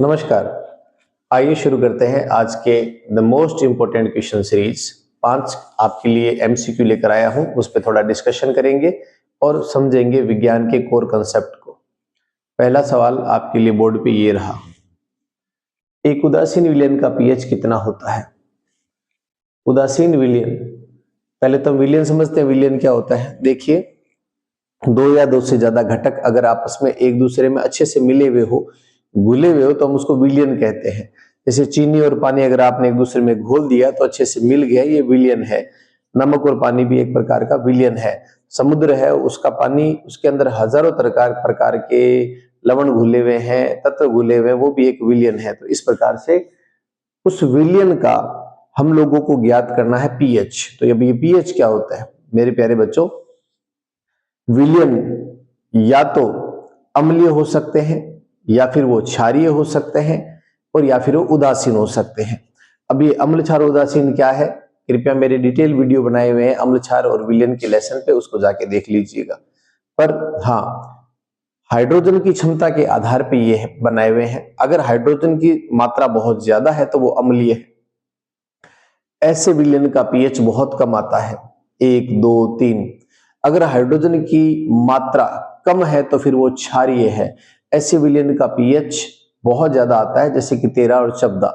नमस्कार। आइए शुरू करते हैं आज के the most important question series. 5 आपके लिए एमसीक्यू लेकर आया हूं, उस पर थोड़ा डिस्कशन करेंगे और समझेंगे विज्ञान के कोर कंसेप्ट को। पहला सवाल आपके लिए बोर्ड पे ये रहा, एक उदासीन विलयन का पीएच कितना होता है? उदासीन विलयन, पहले तो विलयन समझते हैं। विलयन क्या होता है? देखिए, दो या दो से ज्यादा घटक अगर आपस में एक दूसरे में अच्छे से मिले हुए हो, घुले हुए हो, तो हम उसको विलयन कहते हैं। जैसे चीनी और पानी अगर आपने एक दूसरे में घोल दिया तो अच्छे से मिल गया, ये विलयन है। नमक और पानी भी एक प्रकार का विलयन है। समुद्र है, उसका पानी, उसके अंदर हजारों प्रकार के लवण घुले हुए हैं, तत्व घुले हुए हैं, वो भी एक विलयन है। तो इस प्रकार से उस विलयन का हम लोगों को ज्ञात करना है पीएच। तो ये पीएच क्या होता है मेरे प्यारे बच्चों? विलयन या तो अम्लीय हो सकते हैं, या फिर वो क्षारीय हो सकते हैं, और या फिर वो उदासीन हो सकते हैं। अब ये अम्ल क्षार उदासीन क्या है, कृपया मेरे डिटेल वीडियो बनाए हुए हैं अम्ल क्षार और विलयन के लेसन पे, उसको जाके देख लीजिएगा। पर हाँ, हाइड्रोजन की क्षमता के आधार पे ये बनाए हुए हैं। अगर हाइड्रोजन की मात्रा बहुत ज्यादा है तो वो अम्लीय है। ऐसे विलयन का पीएच बहुत कम आता है, 1, 2, 3। अगर हाइड्रोजन की मात्रा कम है तो फिर वो क्षारीय है। ऐसे विलयन का पीएच बहुत ज्यादा आता है, जैसे कि 13 और 14।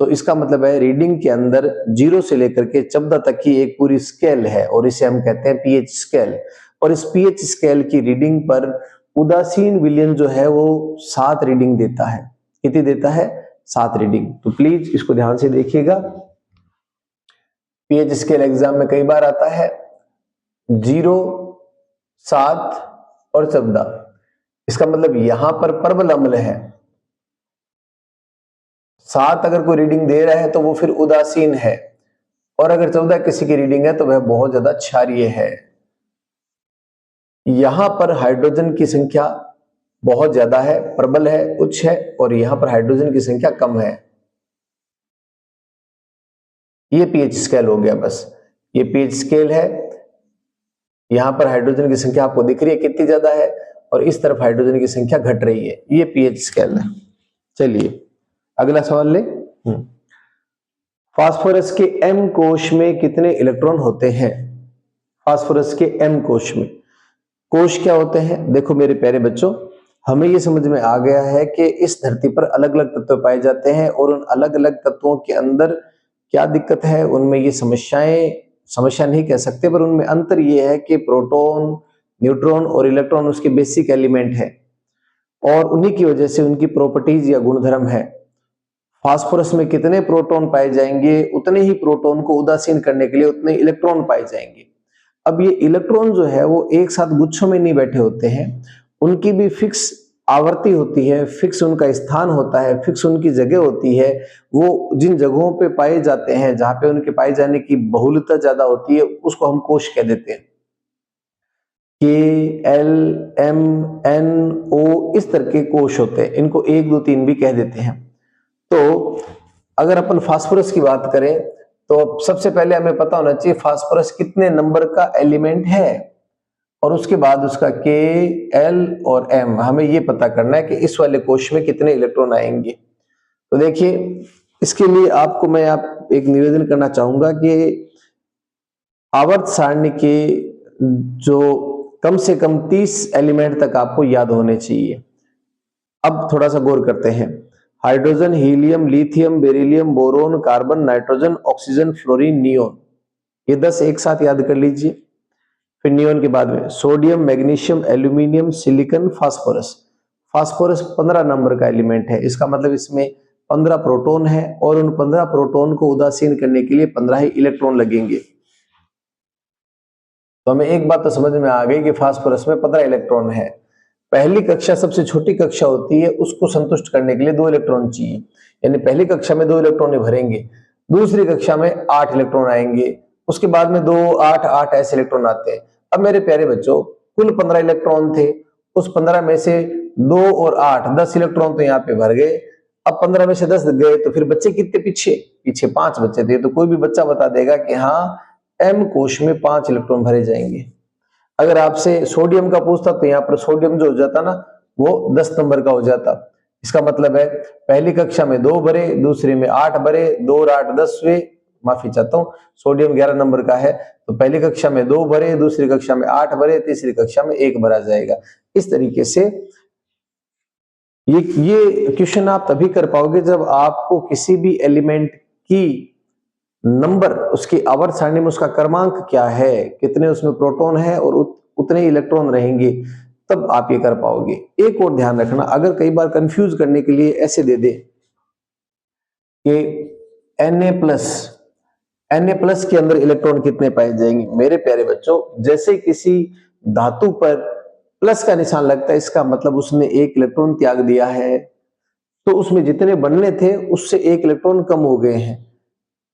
तो इसका मतलब है रीडिंग के अंदर 0 से लेकर के 14 तक की एक पूरी स्केल है, और इसे हम कहते हैं पीएच स्केल। और इस पीएच स्केल की रीडिंग पर उदासीन विलयन जो है वो 7 रीडिंग देता है। कितनी देता है? 7 रीडिंग। तो प्लीज इसको ध्यान से देखिएगा। पीएच स्केल एग्जाम में कई बार आता है 0, 7 और 14। इसका मतलब यहां पर प्रबल अम्ल है। 7 अगर कोई रीडिंग दे रहा है तो वो फिर उदासीन है, और अगर 14 किसी की रीडिंग है तो वह बहुत ज्यादा क्षारीय है। यहां पर हाइड्रोजन की संख्या बहुत ज्यादा है, प्रबल है, उच्च है, और यहां पर हाइड्रोजन की संख्या कम है। ये पीएच स्केल हो गया। बस ये पीएच स्केल है। यहां पर हाइड्रोजन की संख्या आपको दिख रही है कितनी ज्यादा है, और इस तरफ हाइड्रोजन की संख्या घट रही है। ये पीएच स्केल है। चलिए अगला सवाल ले। फास्फोरस के एम कोश में कितने इलेक्ट्रॉन होते हैं? फास्फोरस के एम कोश में, कोश क्या होते हैं? देखो मेरे प्यारे बच्चों, हमें ये समझ में आ गया है कि इस धरती पर अलग अलग तत्व पाए जाते हैं, और उन अलग अलग तत्वों के अंदर क्या दिक्कत है, उनमें ये समस्या नहीं कह सकते, पर उनमें अंतर ये है कि प्रोटॉन, न्यूट्रॉन और इलेक्ट्रॉन उसके बेसिक एलिमेंट है, और उन्हीं की वजह से उनकी प्रॉपर्टीज या गुणधर्म है। फास्फोरस में कितने प्रोटॉन पाए जाएंगे, उतने ही प्रोटॉन को उदासीन करने के लिए उतने इलेक्ट्रॉन पाए जाएंगे। अब ये इलेक्ट्रॉन जो है वो एक साथ गुच्छों में नहीं बैठे होते हैं, उनकी भी फिक्स आवर्ती होती है, फिक्स उनका स्थान होता है, फिक्स उनकी जगह होती है। वो जिन जगहों पे पाए जाते हैं, जहां पे उनके पाए जाने की बहुलता ज्यादा होती है, उसको हम कोश कह देते हैं। के, एल, एम, एन, ओ, इस तरह के कोश होते हैं। इनको 1, 2, 3 भी कह देते हैं। तो अगर अपन फास्फोरस की बात करें तो सबसे पहले हमें पता होना चाहिए फास्फोरस कितने नंबर का एलिमेंट है, और उसके बाद उसका के, एल और एम हमें ये पता करना है कि इस वाले कोश में कितने इलेक्ट्रॉन आएंगे। तो देखिए, इसके लिए आपको मैं एक निवेदन करना चाहूंगा कि आवर्त सारणी के जो कम से कम 30 एलिमेंट तक आपको याद होने चाहिए। अब थोड़ा सा गौर करते हैं। Hydrogen, helium, lithium, beryllium, boron, carbon, nitrogen, oxygen, fluorine, neon, ये 10 एक साथ याद कर लीजिए। फिर नियोन के बाद में sodium, magnesium, aluminium, silicon, phosphorus. Phosphorus 15 number का एलिमेंट है। इसका मतलब इसमें 15 प्रोटॉन है, और उन 15 प्रोटॉन को उदासीन करने के लिए 15 ही इलेक्ट्रॉन लगेंगे। तो हमें एक बात तो समझ में आ गई कि फास्फोरस में 15 इलेक्ट्रॉन है। पहली कक्षा सबसे छोटी कक्षा होती है, उसको संतुष्ट करने के लिए 2 इलेक्ट्रॉन चाहिए, यानी पहली कक्षा में 2 इलेक्ट्रॉन भरेंगे, दूसरी कक्षा में 8 इलेक्ट्रॉन आएंगे, उसके बाद में 2, 8, 8 ऐसे इलेक्ट्रॉन आते हैं। अब मेरे प्यारे बच्चों, कुल 15 इलेक्ट्रॉन थे, उस 15 में से 2 और 8, 10 इलेक्ट्रॉन तो यहाँ पे भर गए। अब 15 में से 10 गए, तो फिर बच्चे कितने पीछे 5 बच्चे थे। तो कोई भी बच्चा बता देगा कि हाँ, एम कोश में 5 इलेक्ट्रॉन भरे जाएंगे। अगर आपसे सोडियम का पूछता तो यहाँ पर सोडियम जो हो जाता ना, वो 10 नंबर का हो जाता। इसका मतलब है पहली कक्षा में 2 भरे, दूसरी में 8 भरे, 2 और 8 10 हुए, माफी चाहता हूं, सोडियम 11 नंबर का है तो पहली कक्षा में 2 भरे, दूसरी कक्षा में 8 भरे, तीसरी कक्षा में 1 भरा जाएगा। इस तरीके से ये क्वेश्चन आप तभी कर पाओगे जब आपको किसी भी एलिमेंट की नंबर, उसकी आवर्त सारणी में उसका क्रमांक क्या है, कितने उसमें प्रोटॉन है और उतने इलेक्ट्रॉन रहेंगे, तब आप ये कर पाओगे। एक और ध्यान रखना, अगर कई बार कंफ्यूज करने के लिए ऐसे दे दे कि Na+ के अंदर इलेक्ट्रॉन कितने पाए जाएंगे, मेरे प्यारे बच्चों, जैसे किसी धातु पर प्लस का निशान लगता है, इसका मतलब उसने 1 इलेक्ट्रॉन त्याग दिया है, तो उसमें जितने बनने थे उससे 1 इलेक्ट्रॉन कम हो गए हैं।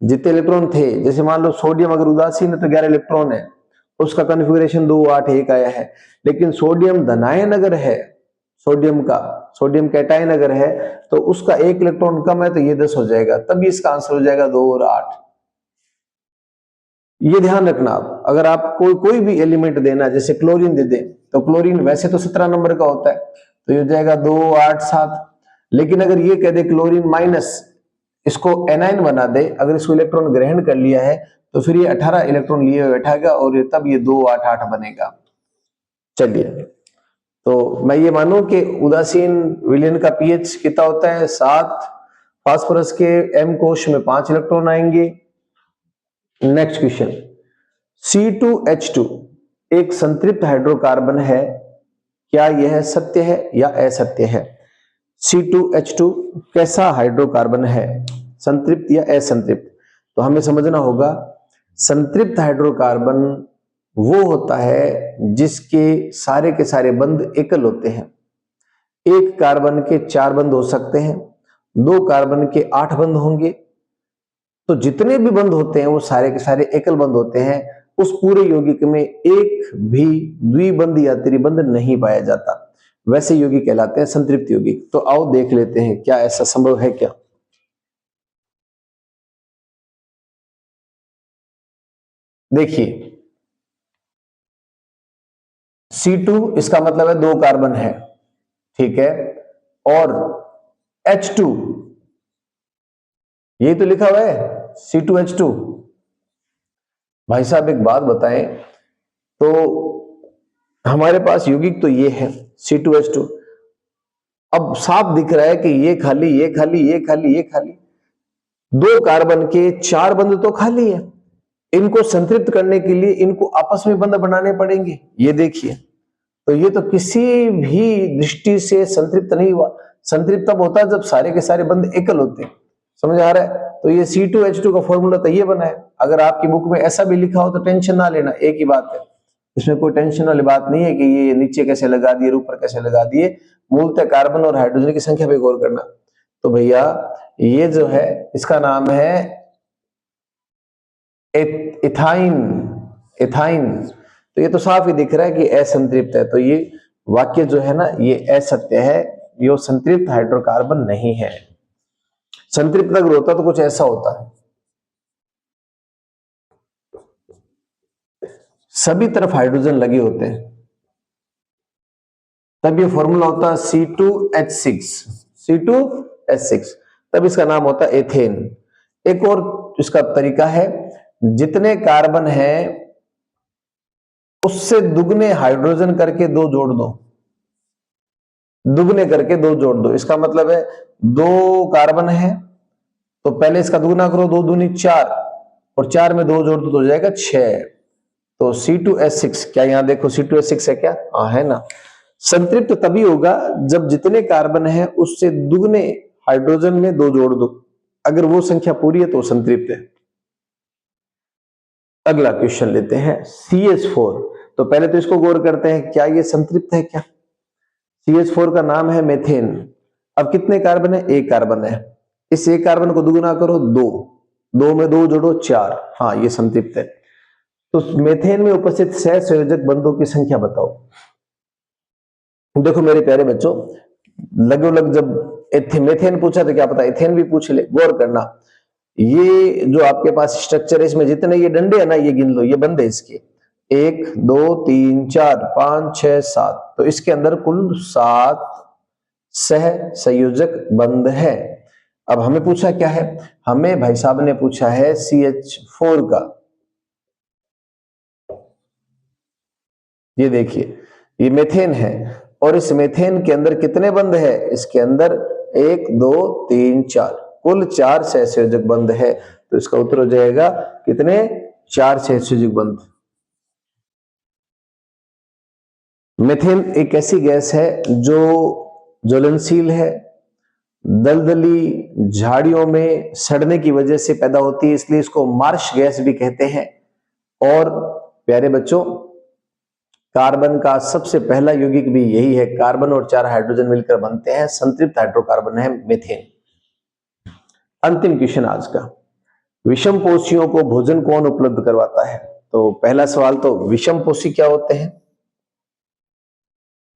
जितने इलेक्ट्रॉन थे, जैसे मान लो सोडियम अगर उदासीन है तो 11 इलेक्ट्रॉन है, उसका कॉन्फ़िगरेशन 2 8 1 आया है। लेकिन सोडियम धनायन अगर है, सोडियम कैटायन अगर है तो उसका 1 इलेक्ट्रॉन कम है तो ये 10 हो जाएगा, तब इसका आंसर हो जाएगा 2 और 8। ये ध्यान रखना। आप अगर आप कोई भी एलिमेंट देना, जैसे क्लोरीन दे दे तो क्लोरीन वैसे तो 17 नंबर का होता है तो ये हो जाएगा 2 8 7। लेकिन अगर ये कह दे क्लोरीन माइनस, इसको एनाइन बना दे, अगर इसको इलेक्ट्रॉन ग्रहण कर लिया है तो फिर ये 18 इलेक्ट्रॉन लिए हुए बैठाएगा और तब ये 2 8 8 बनेगा। चलिए, तो मैं ये मानूं कि उदासीन विलयन का पीएच कितना होता है 7, फास्फोरस के एम कोश में 5 इलेक्ट्रॉन आएंगे। नेक्स्ट क्वेश्चन, C2H2 एक संतृप्त हाइड्रोकार्बन है, क्या यह सत्य है या असत्य है? C2H2 कैसा हाइड्रोकार्बन है, संतृप्त या असंतृप्त? तो हमें समझना होगा, संतृप्त हाइड्रोकार्बन वो होता है जिसके सारे के सारे बंध एकल होते हैं। एक कार्बन के 4 बंध हो सकते हैं, 2 कार्बन के 8 बंध होंगे, तो जितने भी बंध होते हैं वो सारे के सारे एकल बंध होते हैं। उस पूरे यौगिक में एक भी द्विबंध या त्रिबंध नहीं पाया जाता, वैसे यौगिक कहलाते हैं संतृप्त यौगिक। तो आओ देख लेते हैं क्या ऐसा संभव है क्या। देखिए, C2 इसका मतलब है 2 कार्बन है, ठीक है, और H2 ये तो लिखा हुआ है C2H2। भाई साहब एक बात बताएं, तो हमारे पास यौगिक तो ये है C2H2, अब साफ दिख रहा है कि ये खाली, ये खाली, ये खाली, ये खाली, 2 कार्बन के 4 बंध तो खाली है। इनको संतृप्त करने के लिए इनको आपस में बंध बनाने पड़ेंगे। ये देखिए, तो ये तो किसी भी दृष्टि से संतृप्त नहीं हुआ। संतृप्त तब होता है जब सारे के सारे बंध एकल होते हैं, समझ आ रहा है? तो ये C2H2 का फॉर्मूला तो ये बना है। अगर आपकी बुक में ऐसा भी लिखा हो तो टेंशन ना लेना, एक ही बात है, इसमें कोई टेंशन वाली बात नहीं है कि ये नीचे कैसे लगा दिए, ऊपर कैसे लगा दिए। मूलतः कार्बन और हाइड्रोजन की संख्या पे गौर करना। तो भैया ये जो है इसका नाम है इथाइन। तो ये तो साफ ही दिख रहा है कि असंतृप्त है, तो ये वाक्य जो है ना ये असत्य है, ये संतृप्त हाइड्रोकार्बन नहीं है। संतृप्त अगर होता तो कुछ ऐसा होता है, सभी तरफ हाइड्रोजन लगे होते हैं, तब ये फॉर्मूला होता है C2H6, तब इसका नाम होता है एथेन। एक और इसका तरीका है, जितने कार्बन है उससे दुगने हाइड्रोजन करके 2 जोड़ दो, दुगने करके 2 जोड़ दो। इसका मतलब है 2 कार्बन है तो पहले इसका दुगना करो, 2 दूनी 4 और 4 में 2 जोड़ दो तो हो जाएगा 6। तो C2H6, क्या यहां देखो C2H6 है क्या? हाँ है ना। संतृप्त तभी होगा जब जितने कार्बन है उससे दुगने हाइड्रोजन में 2 जोड़ दो, अगर वो संख्या पूरी है तो संतृप्त है। अगला क्वेश्चन लेते हैं CH4। तो पहले तो इसको गौर करते हैं, क्या ये संतृप्त है क्या? CH4 का नाम है मेथेन। अब कितने कार्बन है? 1 कार्बन है। इस 1 कार्बन को दुगुना करो 2, 2 में 2 जोड़ो 4, हाँ ये संतृप्त है। तो मेथेन में उपस्थित सहसंयोजक बंधों की संख्या बताओ। देखो मेरे प्यारे बच्चों, लगभग जब मेथेन पूछा तो क्या पता एथेन भी पूछ ले। गौर करना, ये जो आपके पास स्ट्रक्चर है इसमें जितने ये डंडे है ना ये गिन लो, ये बंद है इसके 1 2 3 4 5 6 7, तो इसके अंदर कुल 7 सह संयोजक बंध है। अब हमें पूछा क्या है, हमें भाई साहब ने पूछा है CH4 का। ये देखिए ये मेथेन है और इस मेथेन के अंदर कितने बंध है, इसके अंदर 1 2 3 4 कुल 4 सहसंयोजक बंध है। तो इसका उत्तर हो जाएगा कितने, 4 सहसंयोजक बंध। मेथेन एक ऐसी गैस है जो ज्वलनशील है, दलदली झाड़ियों में सड़ने की वजह से पैदा होती है, इसलिए इसको मार्श गैस भी कहते हैं। और प्यारे बच्चों, कार्बन का सबसे पहला यौगिक भी यही है, कार्बन और 4 हाइड्रोजन मिलकर बनते हैं, संतृप्त हाइड्रोकार्बन है मेथेन। अंतिम क्वेश्चन आज का, विषमपोषियों को भोजन कौन उपलब्ध करवाता है? तो पहला सवाल तो विषमपोषी क्या होते हैं?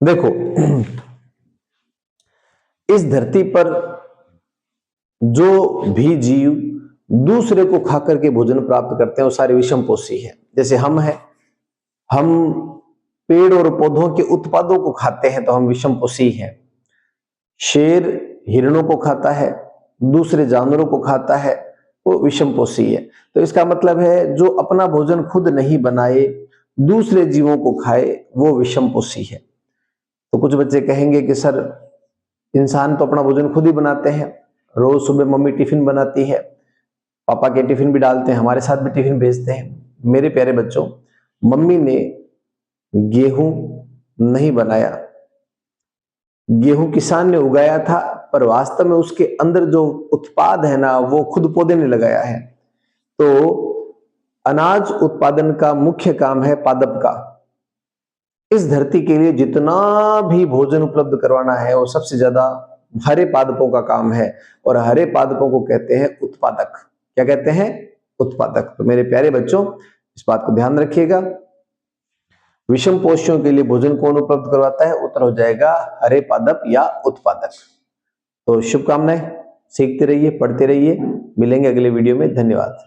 देखो इस धरती पर जो भी जीव दूसरे को खाकर के भोजन प्राप्त करते हैं वो सारे विषमपोषी हैं। जैसे हम हैं, हम पेड़ और पौधों के उत्पादों को खाते हैं तो हम विषमपोषी हैं। शेर हिरणों को खाता है, दूसरे जानवरों को खाता है, वो विषमपोषी है। तो इसका मतलब है जो अपना भोजन खुद नहीं बनाए दूसरे जीवों को खाए वो विषमपोषी है। तो कुछ बच्चे कहेंगे कि सर इंसान तो अपना भोजन खुद ही बनाते हैं, रोज सुबह मम्मी टिफिन बनाती है, पापा के टिफिन भी डालते हैं, हमारे साथ भी टिफिन भेजते हैं। मेरे प्यारे बच्चों, मम्मी ने गेहूं नहीं बनाया, गेहूं किसान ने उगाया था, पर वास्तव में उसके अंदर जो उत्पाद है ना वो खुद पौधे ने लगाया है। तो अनाज उत्पादन का मुख्य काम है पादप का। इस धरती के लिए जितना भी भोजन उपलब्ध करवाना है वो सबसे ज्यादा हरे पादपों का काम है, और हरे पादपों को कहते हैं उत्पादक। क्या कहते हैं? उत्पादक। तो मेरे प्यारे बच्चों इस बात को ध्यान रखिएगा, विषमपोषियों के लिए भोजन कौन उपलब्ध करवाता है? उत्तर हो जाएगा हरे पादप या उत्पादक। तो शुभकामनाएं, सीखते रहिए, पढ़ते रहिए, मिलेंगे अगले वीडियो में। धन्यवाद।